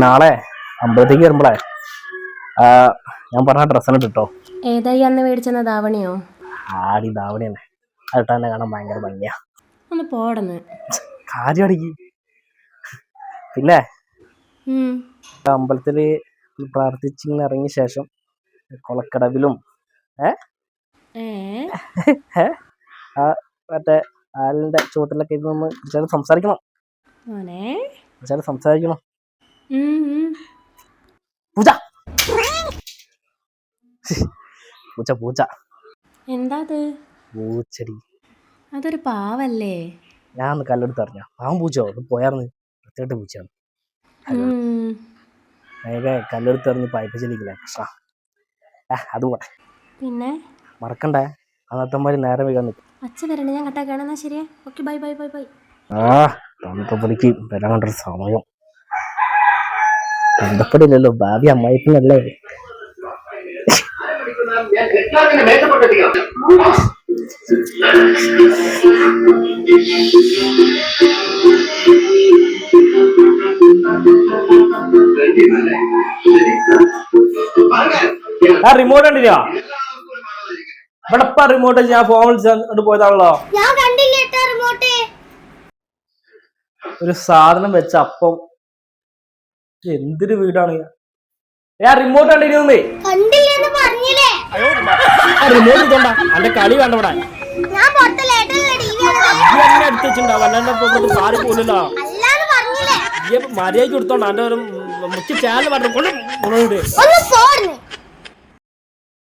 നാളെ അമ്പലത്തേക്ക് വരുമ്പോളേ ഞാൻ പറഞ്ഞ ഡ്രസ്സെന്നെ ഇട്ടോ. ഏതായി അന്ന് മേടിച്ചെന്ന ധാവണിയോ? ആടി ധാവണിയാണ്. അതിട്ടാ തന്നെ കാണാൻ ഭയങ്കര ഭംഗിയാ. ഒന്ന് പോടന്ന് കാര്യം അടിക്ക്. പിന്നെ അമ്പലത്തില് പ്രാർത്ഥിച്ചിങ്ങനെ ഇറങ്ങിയ ശേഷം കൊളക്കടവിലും മറ്റേ ആലിന്റെ ചുവട്ടിലൊക്കെ ഇരുന്ന് കുറച്ചാൽ സംസാരിക്കണം. പൂജ പൂച്ച പൂച്ച എന്താ പൂച്ചടി. അതൊരു പാവല്ലേ? ഞാൻ ഒന്ന് കല്ലെടുത്ത് അറിഞ്ഞ പാവം പൂച്ചോ അത് പോയാർന്ന് വൃത്തിയായിട്ട് പൂച്ചയാണ്. കല്ലെടുത്ത് എറിഞ്ഞ് പായിപ്പിച്ചിരിക്കില്ല കൃഷ്ണ. അത് പോട്ടെ. പിന്നെ മറക്കണ്ടേ അന്നത്തമാര് നേരെ വീഴാൻ നിൽക്കും. അച്ഛൻ വരണ്ട, ഞാൻ കട്ടാക്കാണെന്നാ ശരിയാ. Okay bye bye bye bye. തണുപ്പടിക്ക് വരാൻ കണ്ടൊരു സമയം ബന്ധപ്പെടില്ലല്ലോ, ഭാവി അമ്മായിപ്പിന്നല്ലേ. റിമോട്ട് കണ്ടില്ല ഇവിടെ റിമോട്ട് ഞാൻ ഫോൺ വിളിച്ചു പോയതാണല്ലോ. ഒരു സാധനം വെച്ച അപ്പം എന്തൊരു വീടാണ്. ഞാൻ റിമോട്ട് കണ്ടിരുന്നേ. റിമോട്ട് ഇതോണ്ടാ അന്റെ കളി കണ്ടവിടെ എടുത്ത് വെച്ചിട്ടുണ്ടാവും. അല്ലാണ്ട് സാരി പോലല്ലോ മര്യാദക്ക് കൊടുത്തോണ്ട. അന്റെ ഒരു മുഖ്യ ചാനൽ പറഞ്ഞു